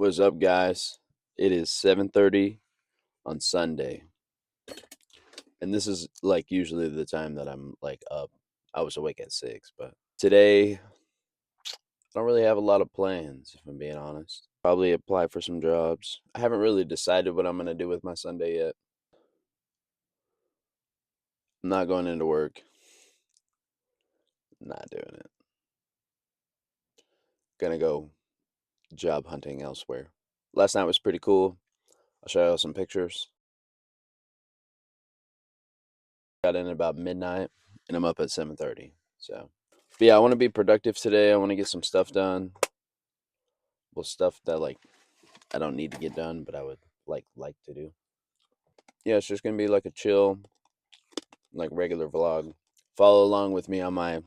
What's up, guys? It is 7:30 on Sunday, and this is like usually the time that I'm like up. I was awake at 6, but today I don't really have a lot of plans, if I'm being honest. Probably apply for some jobs. I haven't really decided what I'm gonna do with my Sunday yet. I'm not going into work. Not doing it. Gonna go job hunting elsewhere. Last night was pretty cool. I'll show you some pictures. Got in about midnight, and I'm up at 7:30. So, but yeah, I want to be productive today. I want to get some stuff done. Well, stuff that like I don't need to get done, but I would like to do. Yeah, it's just gonna be like a chill, like regular vlog. Follow along with me on my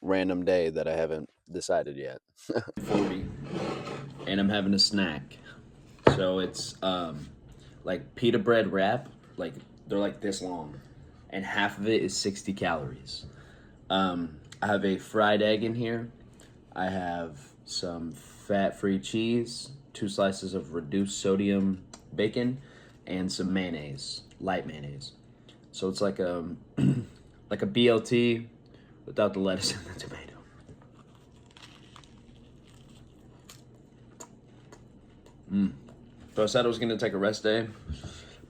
random day that I haven't decided yet. 40, and I'm having a snack. So it's like pita bread wrap, like they're like this long, and half of it is 60 calories. I have a fried egg in here. I have some fat-free cheese, 2 slices of reduced sodium bacon, and some mayonnaise, light mayonnaise. So it's like a like a BLT without the lettuce and the tomato. So I said I was gonna take a rest day,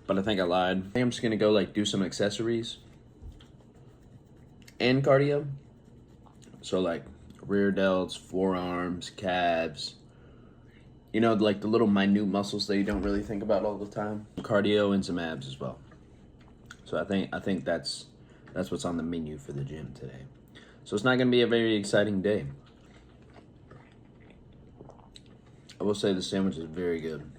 but I think I lied. I think I'm just gonna go like do some accessories and cardio. So like rear delts, forearms, calves. You know, like the little minute muscles that you don't really think about all the time. Cardio and some abs as well. So I think that's what's on the menu for the gym today. So it's not going to be a very exciting day. I will say the sandwich is very good.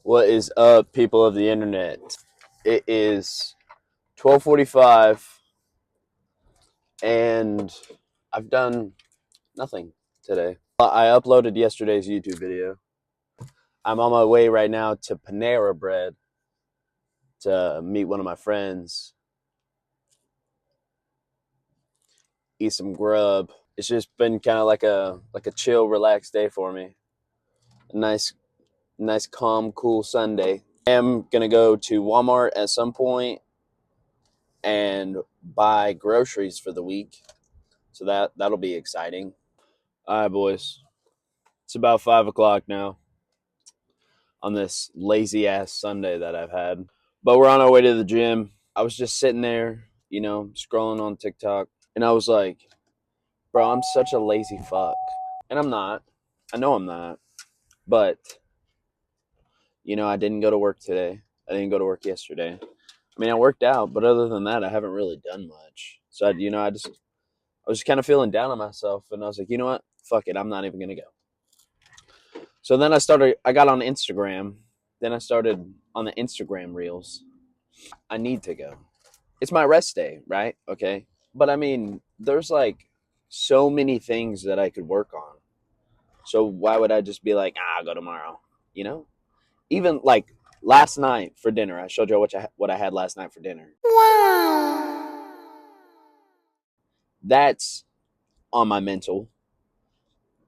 What is up, people of the internet? It is 12:45 and I've done nothing today. I uploaded yesterday's YouTube video. I'm on my way right now to Panera Bread to meet one of my friends, eat some grub. It's just been kind of like a chill, relaxed day for me. A nice, calm, cool Sunday. I am gonna go to Walmart at some point and buy groceries for the week, so that'll be exciting. All right, boys. It's about 5 o'clock now on this lazy ass Sunday that I've had, but we're on our way to the gym. I was just sitting there, scrolling on TikTok, and I was like, bro, I'm such a lazy fuck. And I'm not. I know I'm not. But, I didn't go to work today. I didn't go to work yesterday. I mean, I worked out, but other than that, I haven't really done much. So, I was just kind of feeling down on myself. And I was like, you know what? Fuck it. I'm not even going to go. So then I got on Instagram. Then I started on the Instagram reels. I need to go. It's my rest day, right? Okay. But I mean, there's like so many things that I could work on. So why would I just be like, I'll go tomorrow? You know? Even like last night for dinner, I showed you what I had last night for dinner. Wow. That's on my mental.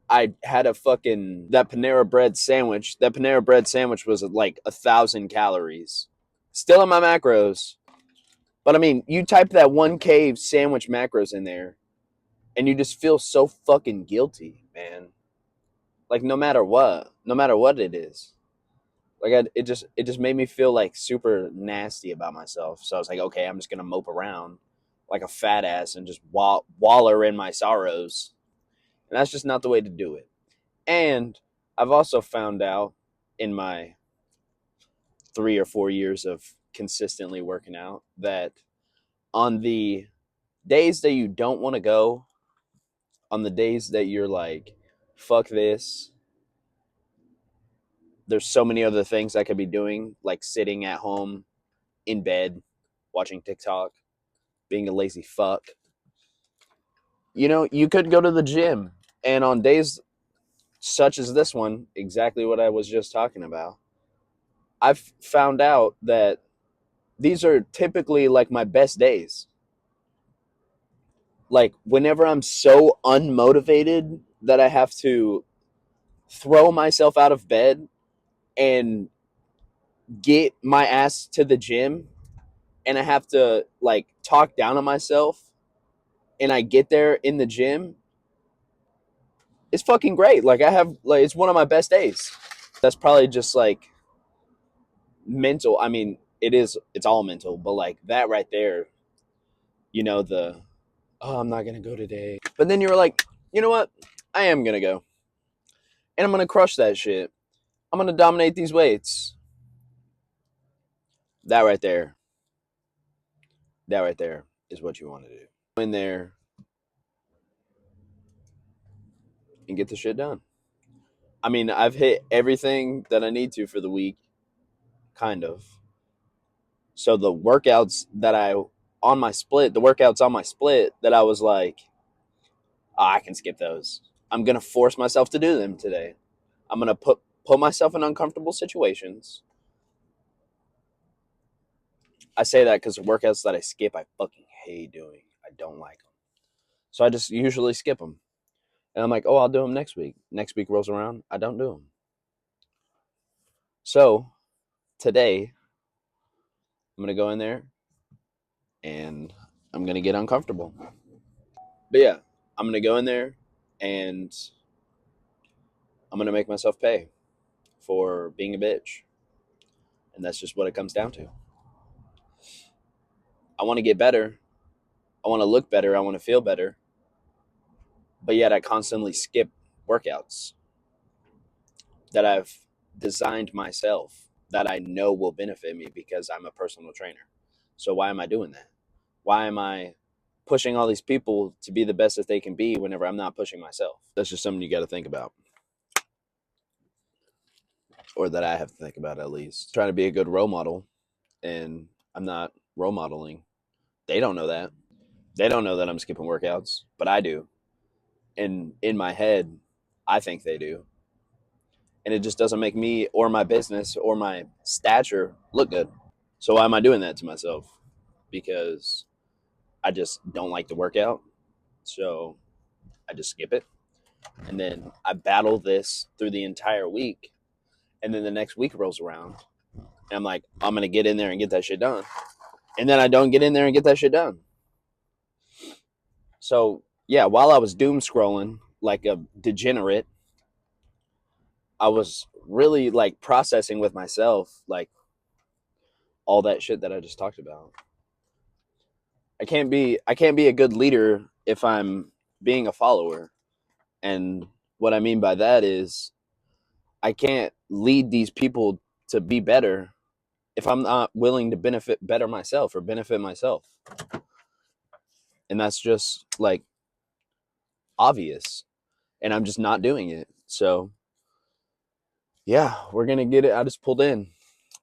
I had that Panera Bread sandwich. That Panera Bread sandwich was like 1,000 calories. Still in my macros. But I mean, you type that 1K sandwich macros in there and you just feel so fucking guilty, man. Like no matter what it is. Like it just made me feel like super nasty about myself. So I was like, okay, I'm just gonna mope around like a fat ass and just waller in my sorrows. And that's just not the way to do it. And I've also found out in my 3 or 4 years of consistently working out that on the days that you don't want to go, on the days that you're like, fuck this, there's so many other things I could be doing, like sitting at home in bed, watching TikTok, being a lazy fuck. You could go to the gym. And on days such as this one, exactly what I was just talking about, I've found out that these are typically like my best days. Like whenever I'm so unmotivated that I have to throw myself out of bed and get my ass to the gym, and I have to like talk down on myself, and I get there in the gym, it's fucking great. Like I have like it's one of my best days. That's probably just like mental. I mean, it's all mental, but like that right there, the oh, I'm not gonna go today. But then you were like, you know what? I am gonna go. And I'm gonna crush that shit. I'm gonna dominate these weights. That right there. That right there is what you want to do. Go in there and get the shit done. I mean, I've hit everything that I need to for the week, kind of. So the workouts on my split that I was like, oh, I can skip those. I'm gonna force myself to do them today. I'm gonna put myself in uncomfortable situations. I say that because the workouts that I skip, I fucking hate doing. I don't like them, so I just usually skip them. And I'm like, oh, I'll do them next week. Next week rolls around, I don't do them. So today, I'm gonna go in there and I'm gonna get uncomfortable. But yeah, I'm gonna go in there and I'm gonna make myself pay for being a bitch, and that's just what it comes down to. I want to get better. I want to look better. I want to feel better. But yet I constantly skip workouts that I've designed myself that I know will benefit me because I'm a personal trainer. So why am I doing that? Why am I pushing all these people to be the best that they can be whenever I'm not pushing myself? That's just something you got to think about, or that I have to think about at least. Trying to be a good role model, and I'm not role modeling. They don't know that. They don't know that I'm skipping workouts, but I do. And in my head, I think they do. And it just doesn't make me or my business or my stature look good. So why am I doing that to myself? Because I just don't like to work out. So I just skip it. And then I battle this through the entire week. And then the next week rolls around. And I'm like, I'm going to get in there and get that shit done. And then I don't get in there and get that shit done. So yeah, while I was doom scrolling like a degenerate, I was really like processing with myself, like all that shit that I just talked about. I can't be a good leader if I'm being a follower. And what I mean by that is I can't lead these people to be better if I'm not willing to benefit myself. And that's just like obvious. And I'm just not doing it. So yeah, we're gonna get it. I just pulled in.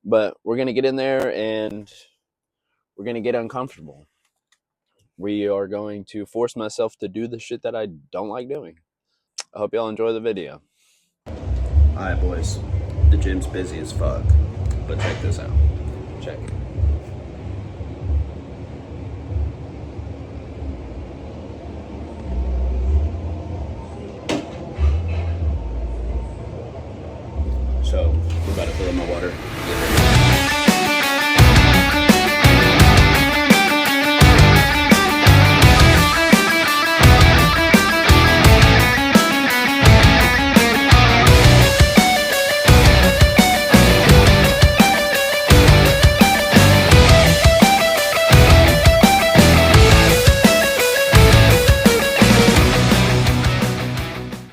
But we're gonna get in there and we're gonna get uncomfortable. We are going to force myself to do the shit that I don't like doing. I hope y'all enjoy the video. Alright, boys. The gym's busy as fuck. But check this out. Check it. So, we're about to fill in my water.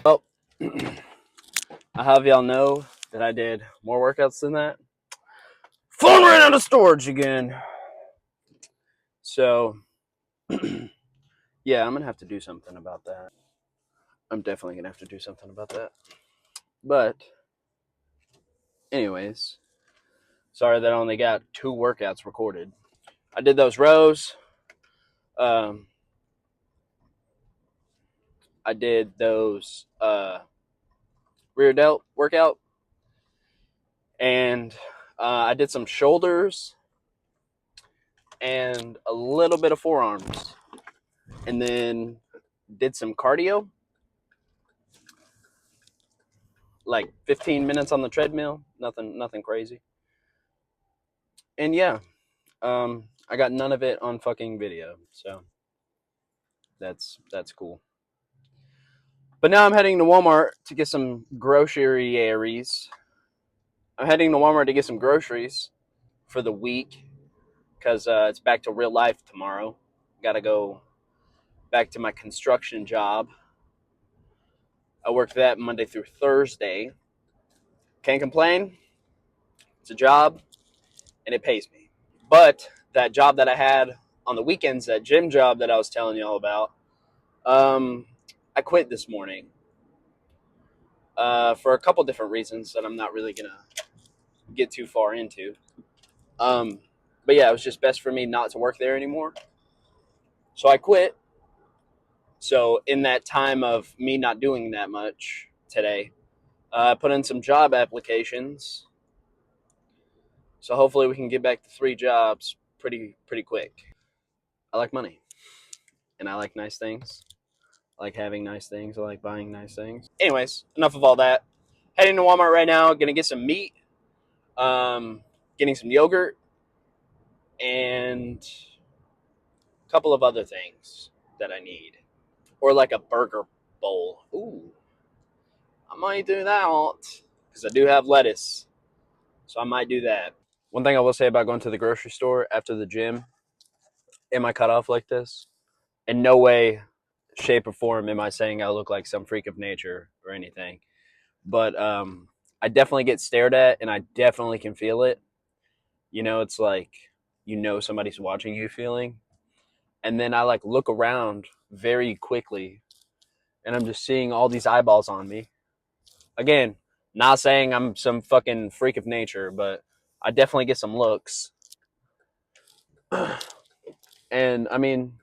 Well, I have y'all know that I did more workouts than that. Phone ran out of storage again. So, yeah, I'm gonna have to do something about that. I'm definitely gonna have to do something about that. But, anyways, sorry that I only got 2 workouts recorded. I did those rows. I did those rear delt workout, and I did some shoulders and a little bit of forearms, and then did some cardio. like 15 minutes on the treadmill. Nothing crazy. And yeah, I got none of it on fucking video, so that's cool. But now I'm heading to Walmart to get some groceries. I'm heading to Walmart to get some groceries for the week because it's back to real life tomorrow. Got to go back to my construction job. I work that Monday through Thursday. Can't complain. It's a job and it pays me. But that job that I had on the weekends, that gym job that I was telling you all about, I quit this morning for a couple different reasons that I'm not really going to get too far into. But yeah, it was just best for me not to work there anymore. So I quit. So in that time of me not doing that much today, I put in some job applications. So hopefully we can get back to 3 jobs pretty quick. I like money and I like nice things. I like having nice things. I like buying nice things. Anyways, enough of all that. Heading to Walmart right now. Gonna get some meat. Getting some yogurt and a couple of other things that I need. Or like a burger bowl. Ooh, I might do that because I do have lettuce. So I might do that. One thing I will say about going to the grocery store after the gym, am I cut off like this? In no way, shape, or form am I saying I look like some freak of nature or anything. But I definitely get stared at and I definitely can feel it. You know, it's like, somebody's watching you feeling. And then I like look around very quickly and I'm just seeing all these eyeballs on me. Again, not saying I'm some fucking freak of nature, but I definitely get some looks. And I mean,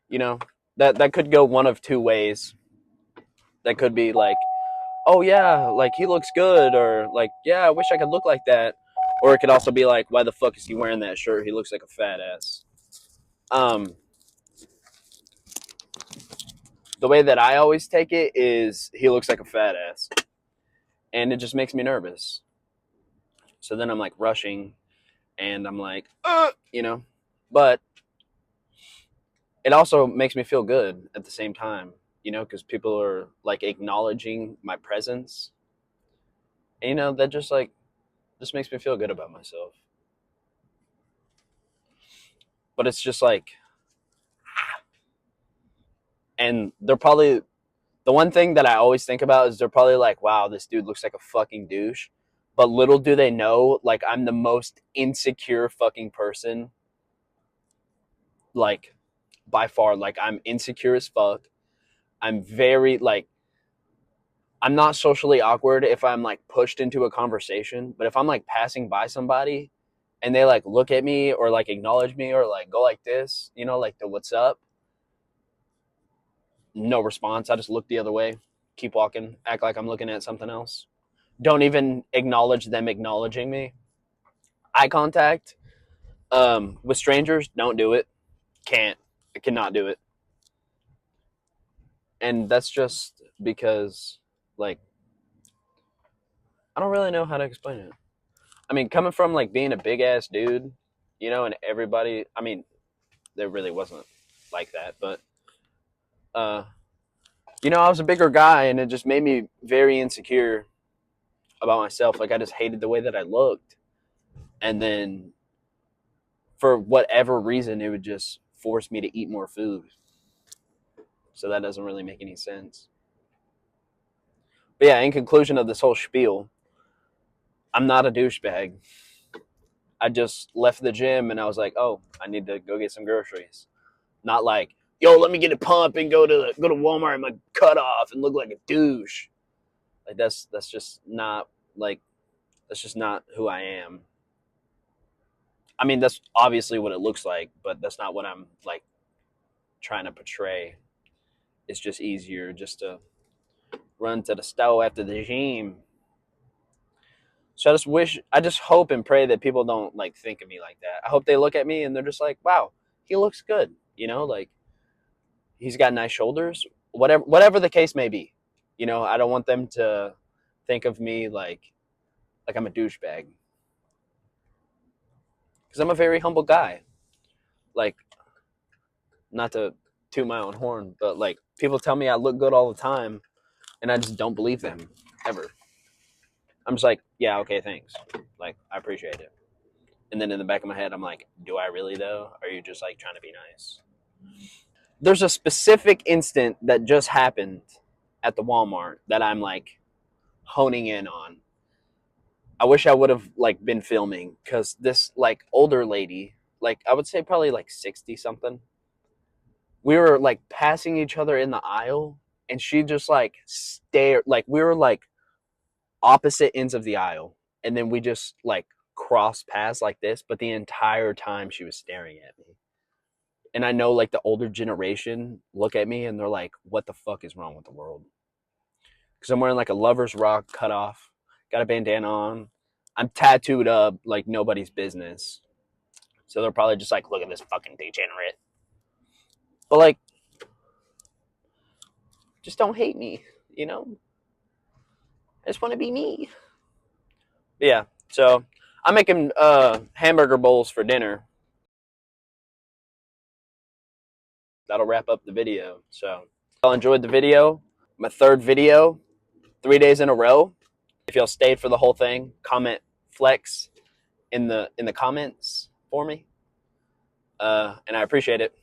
you know, that could go one of two ways. That could be like, oh yeah, like he looks good, or like, yeah, I wish I could look like that. Or it could also be like, why the fuck is he wearing that shirt? He looks like a fat ass. The way that I always take it is he looks like a fat ass. And it just makes me nervous. So then I'm like rushing and I'm like, but it also makes me feel good at the same time, because people are like acknowledging my presence. And, that just makes me feel good about myself. But it's just like, and they're probably, the one thing that I always think about is they're probably like, wow, this dude looks like a fucking douche. But little do they know, like, I'm the most insecure fucking person, like, by far. Like, I'm insecure as fuck. I'm very, like, I'm not socially awkward if I'm, like, pushed into a conversation. But if I'm, like, passing by somebody and they, like, look at me or, like, acknowledge me or, like, go like this, like the what's up, no response. I just look the other way, keep walking, act like I'm looking at something else. Don't even acknowledge them acknowledging me. Eye contact with strangers, don't do it. I cannot do it. And that's just because, like, I don't really know how to explain it. I mean, coming from, like, being a big ass dude, and everybody, I mean, there really wasn't like that, but, I was a bigger guy and it just made me very insecure about myself. Like, I just hated the way that I looked. And then for whatever reason, it would just force me to eat more food. So that doesn't really make any sense. But yeah, in conclusion of this whole spiel, I'm not a douchebag. I just left the gym and I was like, oh, I need to go get some groceries. Not like, yo, let me get a pump and go to Walmart and my cut off and look like a douche. Like that's just not that's just not who I am. I mean, that's obviously what it looks like, but that's not what I'm like trying to portray. It's just easier just to run to the store after the gym. So I just hope and pray that people don't like think of me like that. I hope they look at me and they're just like, wow, he looks good. Like he's got nice shoulders, whatever the case may be. I don't want them to think of me like I'm a douchebag, because I'm a very humble guy. Like, not to toot my own horn, but like people tell me I look good all the time, and I just don't believe them ever. I'm just like, yeah, okay, thanks. Like, I appreciate it. And then in the back of my head, I'm like, do I really though? Or are you just like trying to be nice? There's a specific instant that just happened at the Walmart that I'm like honing in on. I wish I would have like been filming, because this like older lady, like I would say probably like 60 something, we were like passing each other in the aisle, and she just like stared, like we were like opposite ends of the aisle, and then we just like crossed paths like this, but the entire time she was staring at me. And I know like the older generation look at me and they're like, what the fuck is wrong with the world? Because I'm wearing like a Lover's Rock cutoff, got a bandana on, I'm tattooed up like nobody's business. So they're probably just like, look at this fucking degenerate. But like, just don't hate me, you know? I just want to be me. But yeah, so I'm making hamburger bowls for dinner. That'll wrap up the video. So y'all enjoyed the video. My third video, 3 days in a row. If y'all stayed for the whole thing, comment flex in the comments for me. And I appreciate it.